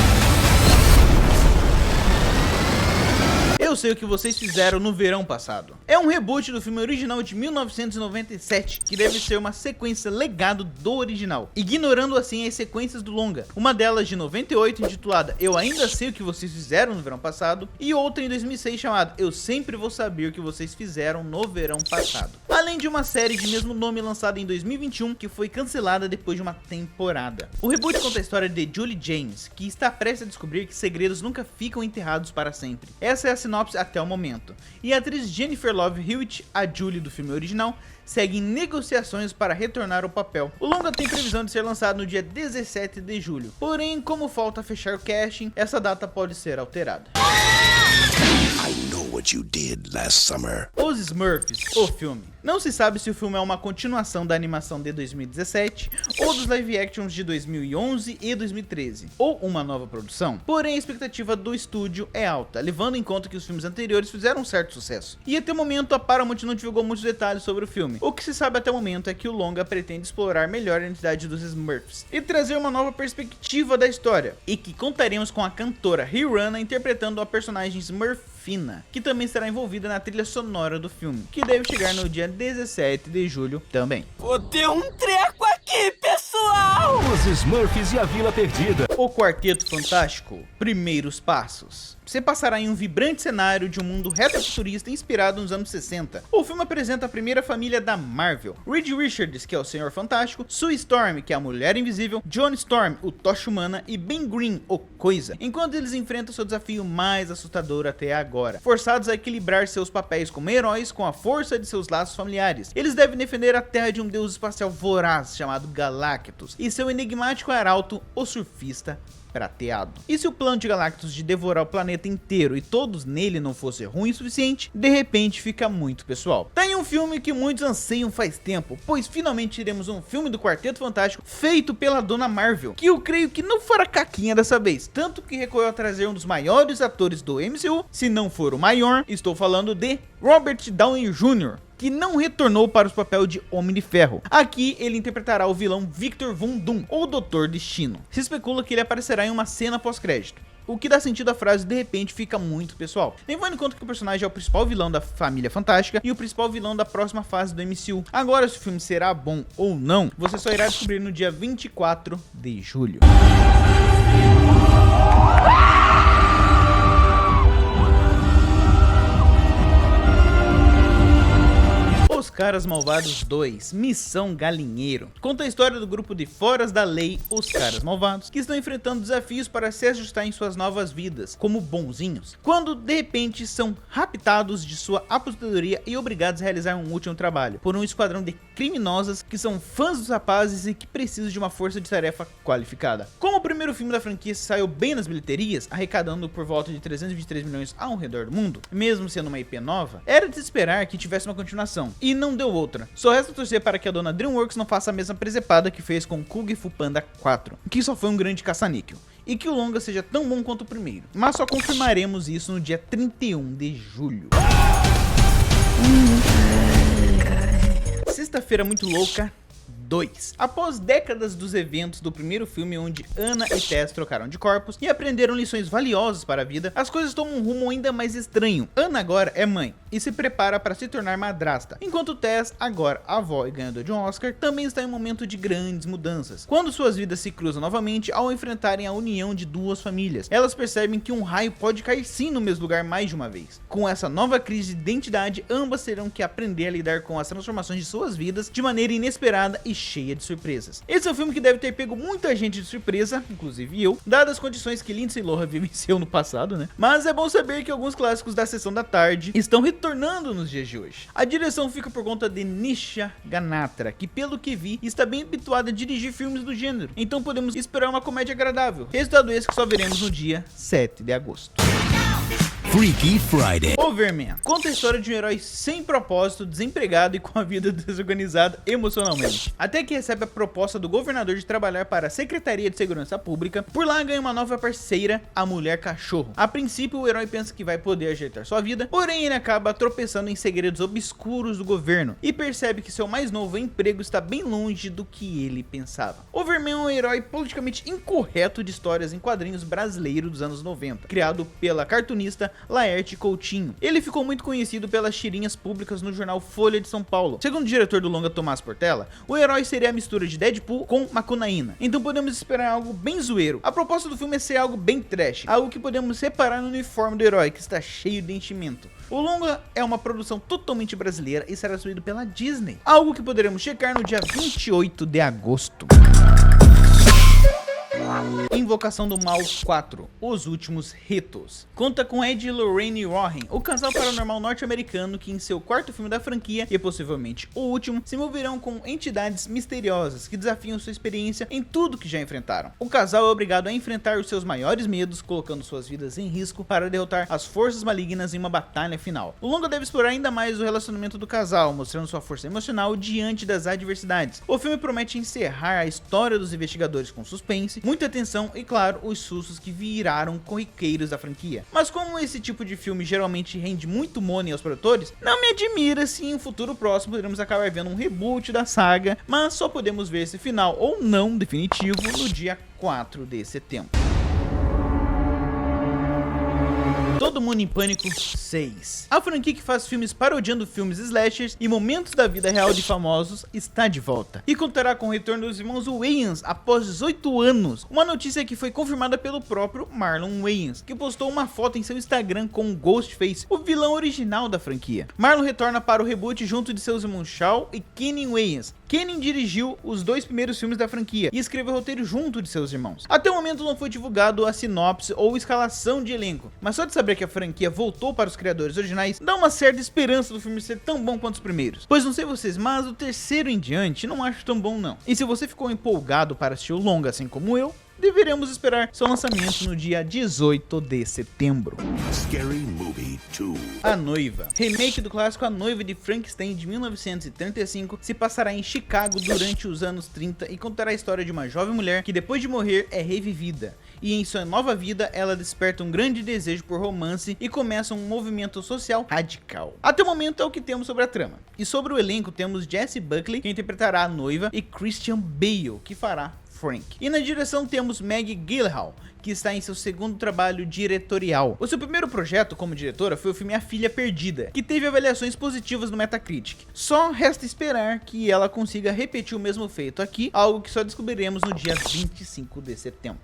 A: Eu sei o que vocês fizeram no verão passado. É um reboot do filme original de 1997, que deve ser uma sequência legado do original, ignorando assim as sequências do longa. Uma delas de 98, intitulada Eu Ainda Sei o que Vocês Fizeram no Verão Passado, e outra em 2006 chamada Eu Sempre Vou Saber o que Vocês Fizeram no Verão Passado. Além de uma série de mesmo nome lançada em 2021, que foi cancelada depois de uma temporada. O reboot conta a história de Julie James, que está prestes a descobrir que segredos nunca ficam enterrados para sempre. Essa é a sinopse até o momento. E a atriz Jennifer Love Hewitt, a Julie do filme original, segue em negociações para retornar ao papel. O longa tem previsão de ser lançado no dia 17 de julho. Porém, como falta fechar o casting, essa data pode ser alterada.
B: I know
I: what you did last summer.
A: Os Smurfs, o filme. Não se sabe se o filme é uma continuação da animação de 2017 ou dos live actions de 2011 e 2013, ou uma nova produção. Porém, a expectativa do estúdio é alta, levando em conta que os filmes anteriores fizeram um certo sucesso. E até o momento a Paramount não divulgou muitos detalhes sobre o filme. O que se sabe até o momento é que o longa pretende explorar melhor a identidade dos Smurfs e trazer uma nova perspectiva da história, e que contaremos com a cantora Rihanna interpretando a personagem Smurfina, que também será envolvida na trilha sonora do filme, que deve chegar no dia 17 de julho também.
D: Vou ter um treco aqui, pessoal! Os Smurfs e a Vila Perdida.
A: O Quarteto Fantástico, primeiros passos. Você passará em um vibrante cenário de um mundo retrofuturista inspirado nos anos 60. O filme apresenta a primeira família da Marvel: Reed Richards, que é o Senhor Fantástico, Sue Storm, que é a Mulher Invisível, Johnny Storm, o Tocha Humana, e Ben Grimm, o Coisa, enquanto eles enfrentam seu desafio mais assustador até agora, forçados a equilibrar seus papéis como heróis com a força de seus laços familiares. Eles devem defender a Terra de um deus espacial voraz chamado Galactus e seu enigmático arauto, o Surfista Prateado. E se o plano de Galactus de devorar o planeta inteiro e todos nele não fosse ruim o suficiente, de repente fica muito pessoal. Tá aí um filme que muitos anseiam faz tempo, pois finalmente teremos um filme do Quarteto Fantástico feito pela dona Marvel, que eu creio que não fará caquinha dessa vez, tanto que recorreu a trazer um dos maiores atores do MCU, se não for o maior. Estou falando de Robert Downey Jr., que não retornou para o papel de Homem de Ferro. Aqui ele interpretará o vilão Victor Von Doom, ou Doutor Destino. Se especula que ele aparecerá em uma cena pós-crédito, o que dá sentido à frase "de repente fica muito pessoal", levando em conta que o personagem é o principal vilão da Família Fantástica e o principal vilão da próxima fase do MCU. Agora, se o filme será bom ou não, você só irá descobrir no dia 24 de julho. Os Caras Malvados 2, Missão Galinheiro, conta a história do grupo de foras da lei, os Caras Malvados, que estão enfrentando desafios para se ajustar em suas novas vidas, como bonzinhos, quando de repente são raptados de sua aposentadoria e obrigados a realizar um último trabalho, por um esquadrão de criminosas que são fãs dos rapazes e que precisam de uma força de tarefa qualificada. Como o primeiro filme da franquia saiu bem nas bilheterias, arrecadando por volta de 323 milhões ao redor do mundo, mesmo sendo uma IP nova, era de se esperar que tivesse uma continuação, e não deu outra. Só resta torcer para que a dona DreamWorks não faça a mesma presepada que fez com Kung Fu Panda 4, que só foi um grande caça-níquel, e que o longa seja tão bom quanto o primeiro. Mas só confirmaremos isso no dia 31 de julho. Sexta-feira Muito Louca 2. Após décadas dos eventos do primeiro filme, onde Anna e Tess trocaram de corpos e aprenderam lições valiosas para a vida, as coisas tomam um rumo ainda mais estranho. Anna agora é mãe e se prepara para se tornar madrasta, enquanto Tess, agora avó e ganhador de um Oscar, também está em um momento de grandes mudanças, quando suas vidas se cruzam novamente ao enfrentarem a união de duas famílias. Elas percebem que um raio pode cair sim no mesmo lugar mais de uma vez. Com essa nova crise de identidade, ambas terão que aprender a lidar com as transformações de suas vidas de maneira inesperada e cheia de surpresas. Esse é um filme que deve ter pego muita gente de surpresa, inclusive eu, dadas as condições que Lindsay Lohan vivenciou no passado, né? Mas é bom saber que alguns clássicos da sessão da tarde estão retornando nos dias de hoje. A direção fica por conta de Nisha Ganatra, que pelo que vi está bem habituada a dirigir filmes do gênero, então podemos esperar uma comédia agradável. Resultado esse que só veremos no dia 7 de agosto.
I: Freaky Friday.
A: Overman conta a história de um herói sem propósito, desempregado e com a vida desorganizada emocionalmente, até que recebe a proposta do governador de trabalhar para a Secretaria de Segurança Pública. Por lá ganha uma nova parceira, a Mulher Cachorro. A princípio o herói pensa que vai poder ajeitar sua vida, porém ele acaba tropeçando em segredos obscuros do governo e percebe que seu mais novo emprego está bem longe do que ele pensava. Overman é um herói politicamente incorreto de histórias em quadrinhos brasileiro dos anos 90, criado pela cartunista Laerte Coutinho. Ele ficou muito conhecido pelas tirinhas públicas no jornal Folha de São Paulo. Segundo o diretor do longa, Tomás Portela, o herói seria a mistura de Deadpool com Macunaína, então podemos esperar algo bem zoeiro. A proposta do filme é ser algo bem trash, algo que podemos separar no uniforme do herói, que está cheio de enchimento. O longa é uma produção totalmente brasileira e será distribuído pela Disney, algo que poderemos checar no dia 28 de agosto. Invocação do Mal 4, Os Últimos Ritos. Conta com Ed e Lorraine Warren, o casal paranormal norte-americano que em seu quarto filme da franquia, e possivelmente o último, se moverão com entidades misteriosas que desafiam sua experiência em tudo que já enfrentaram. O casal é obrigado a enfrentar os seus maiores medos, colocando suas vidas em risco para derrotar as forças malignas em uma batalha final. O longa deve explorar ainda mais o relacionamento do casal, mostrando sua força emocional diante das adversidades. O filme promete encerrar a história dos investigadores com suspense, muita tensão e, claro, os sustos que viraram corriqueiros da franquia. Mas como esse tipo de filme geralmente rende muito money aos produtores, não me admira se em um futuro próximo poderemos acabar vendo um reboot da saga, mas só podemos ver esse final ou não definitivo no dia 4 de setembro. Todo Mundo em Pânico 6. A franquia que faz filmes parodiando filmes slashers e momentos da vida real de famosos está de volta. E contará com o retorno dos irmãos Wayans após 18 anos. Uma notícia que foi confirmada pelo próprio Marlon Wayans, que postou uma foto em seu Instagram com o Ghostface, o vilão original da franquia. Marlon retorna para o reboot junto de seus irmãos Shaw e Keenen Wayans. Keenen dirigiu os 2 primeiros filmes da franquia e escreveu o roteiro junto de seus irmãos. Até o momento não foi divulgado a sinopse ou escalação de elenco, mas só de saber que a franquia voltou para os criadores originais dá uma certa esperança do filme ser tão bom quanto os primeiros. Pois não sei vocês, mas o terceiro em diante não acho tão bom não. E se você ficou empolgado para assistir o longa assim como eu, deveremos esperar seu lançamento no dia 18 de setembro.
I: Scary Movie 2.
A: A Noiva. Remake do clássico A Noiva de Frankenstein de 1935 se passará em Chicago durante os anos 30 e contará a história de uma jovem mulher que depois de morrer é revivida. E em sua nova vida ela desperta um grande desejo por romance e começa um movimento social radical. Até o momento é o que temos sobre a trama. E sobre o elenco temos Jessie Buckley, que interpretará a noiva, e Christian Bale, que fará Frank. E na direção temos Maggie Gyllenhaal, que está em seu segundo trabalho diretorial. O seu primeiro projeto como diretora foi o filme A Filha Perdida, que teve avaliações positivas no Metacritic. Só resta esperar que ela consiga repetir o mesmo feito aqui, algo que só descobriremos no dia 25 de setembro.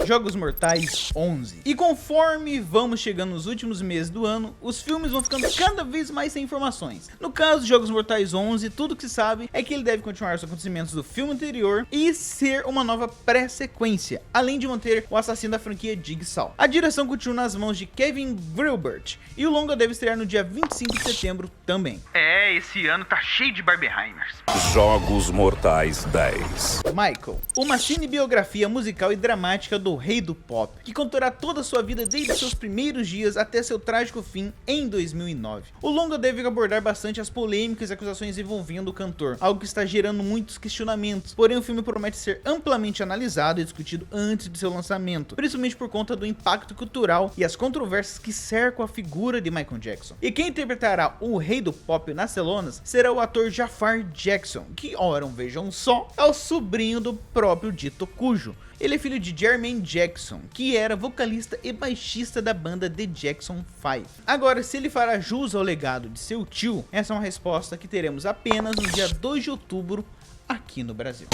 A: Jogos Mortais 11. E conforme vamos chegando nos últimos meses do ano, os filmes vão ficando cada vez mais sem informações. No caso de Jogos Mortais 11, tudo que se sabe é que ele deve continuar os acontecimentos do filme anterior e ser uma nova pré-sequência, além de manter o assassino da franquia Jigsaw. A direção continua nas mãos de Kevin Gilbert e o longa deve estrear no dia 25 de setembro também. Esse ano tá cheio de Barbenheimers.
F: Jogos Mortais 10.
A: Michael, uma cinebiografia musical e dramática do rei do pop, que contará toda a sua vida desde seus primeiros dias até seu trágico fim em 2009. O longa deve abordar bastante as polêmicas e acusações envolvendo o cantor, algo que está gerando muitos questionamentos, porém o filme promete ser amplamente analisado e discutido antes de seu lançamento, principalmente por conta do impacto cultural e as controvérsias que cercam a figura de Michael Jackson. E quem interpretará o rei do pop nas telonas será o ator Jafar Jackson, que, ora, vejam só, é o sobrinho do próprio dito cujo. Ele é filho de Jermaine Jackson, que era vocalista e baixista da banda The Jackson 5. Agora, se ele fará jus ao legado de seu tio, essa é uma resposta que teremos apenas no dia 2 de outubro aqui no Brasil.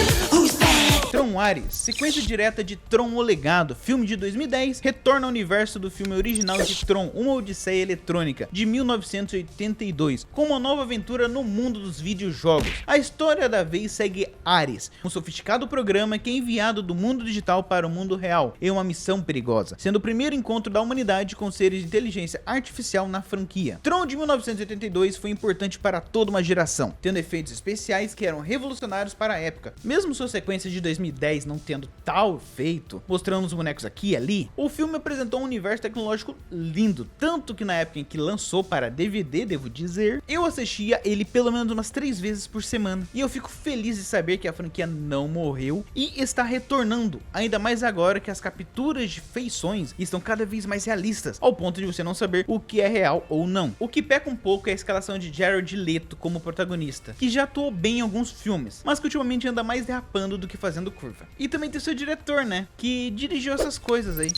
A: Tron Ares, sequência direta de Tron o Legado, filme de 2010, retorna ao universo do filme original de Tron, uma odisseia eletrônica, de 1982, com uma nova aventura no mundo dos videojogos. A história da vez segue Ares, um sofisticado programa que é enviado do mundo digital para o mundo real, em uma missão perigosa, sendo o primeiro encontro da humanidade com seres de inteligência artificial na franquia. Tron de 1982 foi importante para toda uma geração, tendo efeitos especiais que eram revolucionários para a época. Mesmo sua sequência de 2010 não tendo tal efeito, mostrando os bonecos aqui e ali, o filme apresentou um universo tecnológico lindo, tanto que na época em que lançou para DVD, devo dizer, eu assistia ele pelo menos umas 3 vezes por semana, e eu fico feliz de saber que a franquia não morreu e está retornando, ainda mais agora que as capturas de feições estão cada vez mais realistas, ao ponto de você não saber o que é real ou não. O que peca um pouco é a escalação de Jared Leto como protagonista, que já atuou bem em alguns filmes, mas que ultimamente anda mais derrapando do que fazendo curva. E também tem seu diretor, né, que dirigiu essas coisas aí.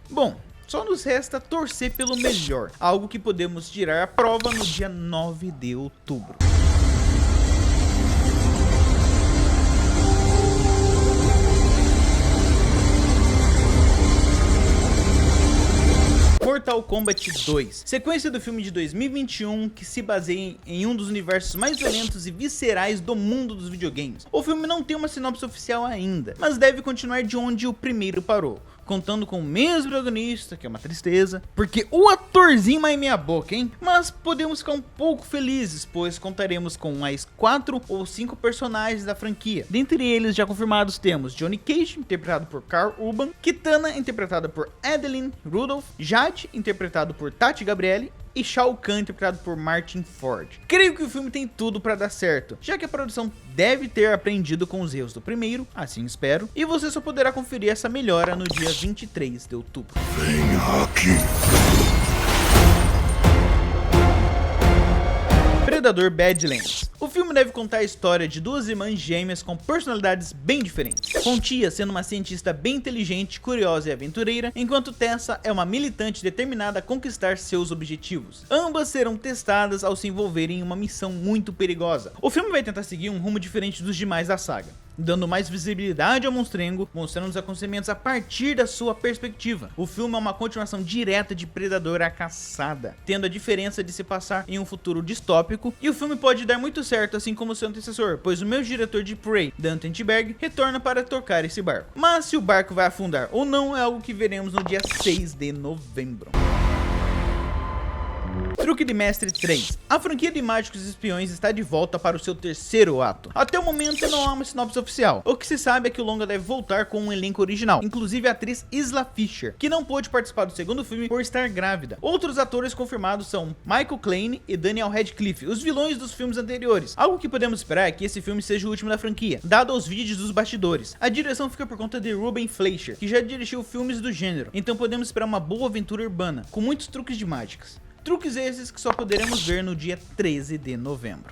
A: Bom, só nos resta torcer pelo melhor, algo que podemos tirar a prova no dia 9 de outubro. Mortal Mortal Kombat 2, sequência do filme de 2021 que se baseia em um dos universos mais violentos e viscerais do mundo dos videogames. O filme não tem uma sinopse oficial ainda, mas deve continuar de onde o primeiro parou, contando com o mesmo protagonista, que é uma tristeza, porque o atorzinho é meia boca, hein? Mas podemos ficar um pouco felizes, pois contaremos com mais 4 ou 5 personagens da franquia. Dentre eles já confirmados temos Johnny Cage, interpretado por Karl Urban, Kitana, interpretada por Adeline Rudolph, Jade, interpretado por Tati Gabrielle, e Shao Kahn, interpretado por Martin Ford. Creio que o filme tem tudo para dar certo, já que a produção deve ter aprendido com os erros do primeiro, assim espero, e você só poderá conferir essa melhora no dia 23 de outubro.
I: Venha aqui.
A: Predador Badlands. O filme deve contar a história de duas irmãs gêmeas com personalidades bem diferentes, com Tia sendo uma cientista bem inteligente, curiosa e aventureira, enquanto Tessa é uma militante determinada a conquistar seus objetivos. Ambas serão testadas ao se envolverem em uma missão muito perigosa. O filme vai tentar seguir um rumo diferente dos demais da saga, dando mais visibilidade ao monstrengo, mostrando os acontecimentos a partir da sua perspectiva. O filme é uma continuação direta de Predador: A Caçada, tendo a diferença de se passar em um futuro distópico, e o filme pode dar muito certo, assim como seu antecessor, pois o meu diretor de Prey, Dan Trachtenberg, retorna para tocar esse barco. Mas se o barco vai afundar ou não é algo que veremos no dia 6 de novembro. Truque de Mestre 3. A franquia de Mágicos e Espiões está de volta para o seu terceiro ato. Até o momento não há uma sinopse oficial. O que se sabe é que o longa deve voltar com um elenco original, inclusive a atriz Isla Fisher, que não pôde participar do segundo filme por estar grávida. Outros atores confirmados são Michael Caine e Daniel Radcliffe, os vilões dos filmes anteriores. Algo que podemos esperar é que esse filme seja o último da franquia, dado os vídeos dos bastidores. A direção fica por conta de Ruben Fleischer, que já dirigiu filmes do gênero, então podemos esperar uma boa aventura urbana, com muitos truques de mágicas. Truques esses que só poderemos ver no dia 13 de novembro.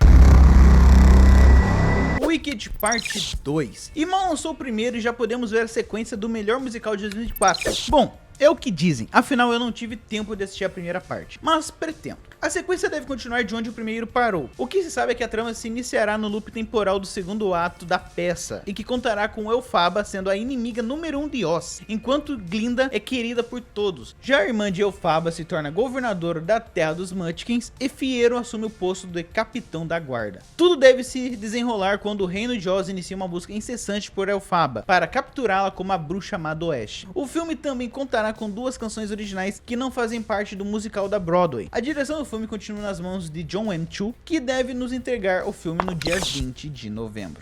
A: Wicked Parte 2. E mal lançou o primeiro e já podemos ver a sequência do melhor musical de 2024. Bom, é o que dizem, afinal eu não tive tempo de assistir a primeira parte, mas pretendo. A sequência deve continuar de onde o primeiro parou. O que se sabe é que a trama se iniciará no loop temporal do segundo ato da peça, e que contará com Elphaba sendo a inimiga número 1 de Oz, enquanto Glinda é querida por todos. Já a irmã de Elphaba se torna governadora da terra dos Munchkins e Fiero assume o posto de capitão da guarda. Tudo deve se desenrolar quando o reino de Oz inicia uma busca incessante por Elphaba, para capturá-la como a bruxa má do oeste. O filme também contará com 2 canções originais que não fazem parte do musical da Broadway. A direção do filme continua nas mãos de John M. Chu, que deve nos entregar o filme no dia 20 de novembro.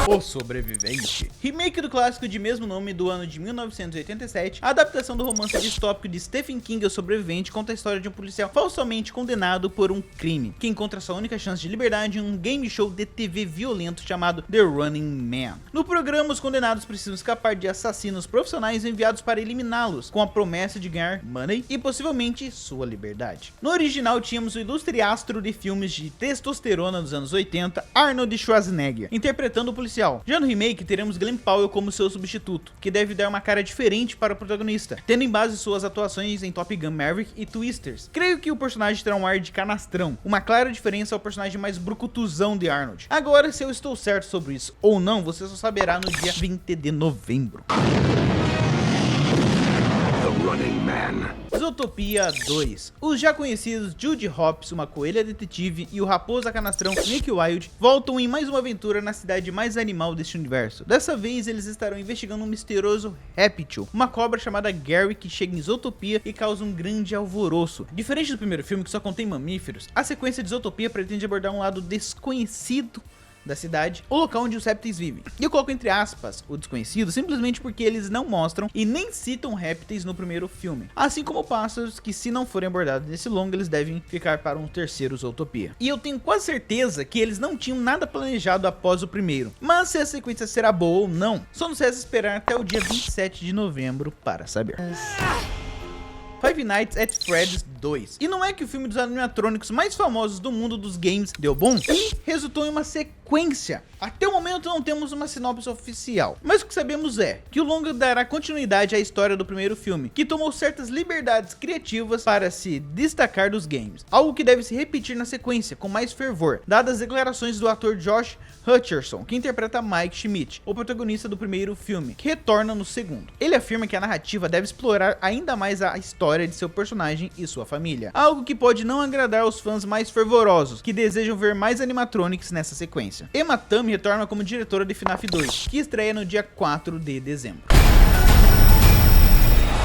A: O Sobrevivente. Remake do clássico de mesmo nome do ano de 1987, a adaptação do romance distópico de Stephen King, O Sobrevivente, conta a história de um policial falsamente condenado por um crime, que encontra sua única chance de liberdade em um game show de TV violento chamado The Running Man. No programa, os condenados precisam escapar de assassinos profissionais enviados para eliminá-los, com a promessa de ganhar money e possivelmente sua liberdade. No original, tínhamos o ilustre astro de filmes de testosterona dos anos 80, Arnold Schwarzenegger, interpretando o policial. Já no remake, teremos Glenn Powell como seu substituto, que deve dar uma cara diferente para o protagonista, tendo em base suas atuações em Top Gun Maverick e Twisters. Creio que o personagem terá um ar de canastrão, uma clara diferença ao personagem mais brucutuzão de Arnold. Agora, se eu estou certo sobre isso ou não, você só saberá no dia 20 de novembro.
I: Running Man.
A: Zootopia 2. Os já conhecidos Judy Hopps, uma coelha detetive, e o raposa canastrão Nick Wilde voltam em mais uma aventura na cidade mais animal deste universo. Dessa vez eles estarão investigando um misterioso réptil, uma cobra chamada Gary, que chega em Zootopia e causa um grande alvoroço. Diferente do primeiro filme, que só contém mamíferos, a sequência de Zootopia pretende abordar um lado desconhecido da cidade, o local onde os répteis vivem. E eu coloco entre aspas o desconhecido simplesmente porque eles não mostram e nem citam répteis no primeiro filme, assim como pássaros que, se não forem abordados nesse longa, eles devem ficar para um terceiro Zootopia. E eu tenho quase certeza que eles não tinham nada planejado após o primeiro, mas se a sequência será boa ou não, só nos resta esperar até o dia 27 de novembro para saber. Five Nights at Freddy's 2. E não é que o filme dos animatrônicos mais famosos do mundo dos games deu bom e resultou em uma sequência. Até o momento não temos uma sinopse oficial, mas o que sabemos é que o longa dará continuidade à história do primeiro filme, que tomou certas liberdades criativas para se destacar dos games, algo que deve se repetir na sequência com mais fervor, dadas as declarações do ator Josh Hutcherson, que interpreta Mike Schmidt, o protagonista do primeiro filme, que retorna no segundo. Ele afirma que a narrativa deve explorar ainda mais a história de seu personagem e sua família, algo que pode não agradar aos fãs mais fervorosos, que desejam ver mais animatronics nessa sequência. Emma Tammi retorna como diretora de FNAF 2, que estreia no dia 4 de dezembro.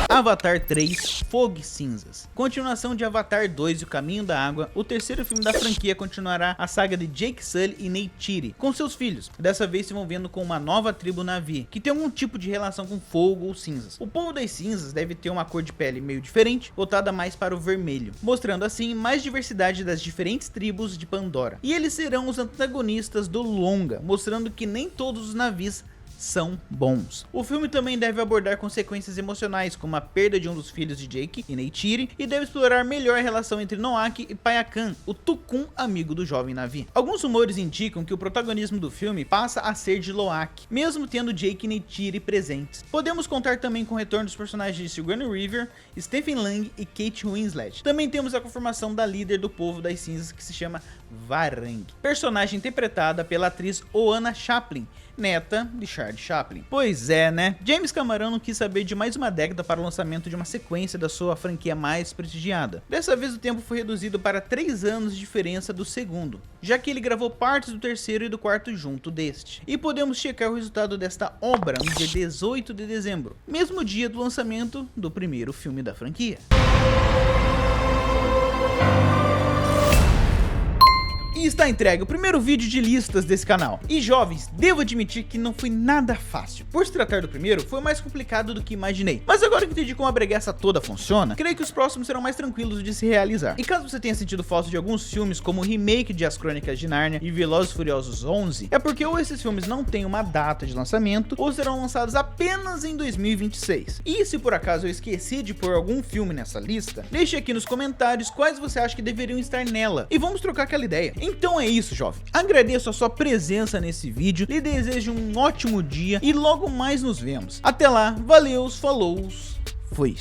A: Avatar 3 Fogo e Cinzas. Continuação de Avatar 2 e o Caminho da Água, o terceiro filme da franquia continuará a saga de Jake Sully e Neytiri com seus filhos, dessa vez se envolvendo com uma nova tribo Na'vi, que tem algum tipo de relação com fogo ou cinzas. O povo das cinzas deve ter uma cor de pele meio diferente, voltada mais para o vermelho, mostrando assim mais diversidade das diferentes tribos de Pandora. E eles serão os antagonistas do longa, mostrando que nem todos os Na'vis são bons. O filme também deve abordar consequências emocionais, como a perda de um dos filhos de Jake e Neytiri, e deve explorar melhor a relação entre Noak e Payakan, o Tukun amigo do jovem Na'vi. Alguns rumores indicam que o protagonismo do filme passa a ser de Loak, mesmo tendo Jake e Neytiri presentes. Podemos contar também com o retorno dos personagens de Sigourney Weaver, Stephen Lang e Kate Winslet. Também temos a confirmação da líder do povo das cinzas, que se chama Varang, personagem interpretada pela atriz Oana Chaplin, neta de Charlie Chaplin. Pois é, né? James Cameron não quis saber de mais uma década para o lançamento de uma sequência da sua franquia mais prestigiada. Dessa vez o tempo foi reduzido para 3 anos de diferença do segundo, já que ele gravou partes do terceiro e do quarto junto deste. E podemos checar o resultado desta obra no dia 18 de dezembro, mesmo dia do lançamento do primeiro filme da franquia. E está entregue o primeiro vídeo de listas desse canal. E jovens, devo admitir que não foi nada fácil. Por se tratar do primeiro, foi mais complicado do que imaginei. Mas agora que entendi como a bregueça toda funciona, creio que os próximos serão mais tranquilos de se realizar. E caso você tenha sentido falta de alguns filmes, como o remake de As Crônicas de Nárnia e Velozes e Furiosos 11, é porque ou esses filmes não têm uma data de lançamento, ou serão lançados apenas em 2026. E se por acaso eu esqueci de pôr algum filme nessa lista, deixe aqui nos comentários quais você acha que deveriam estar nela, e vamos trocar aquela ideia. Então é isso, jovem. Agradeço a sua presença nesse vídeo, lhe desejo um ótimo dia e logo mais nos vemos. Até lá, valeus, falou, fui.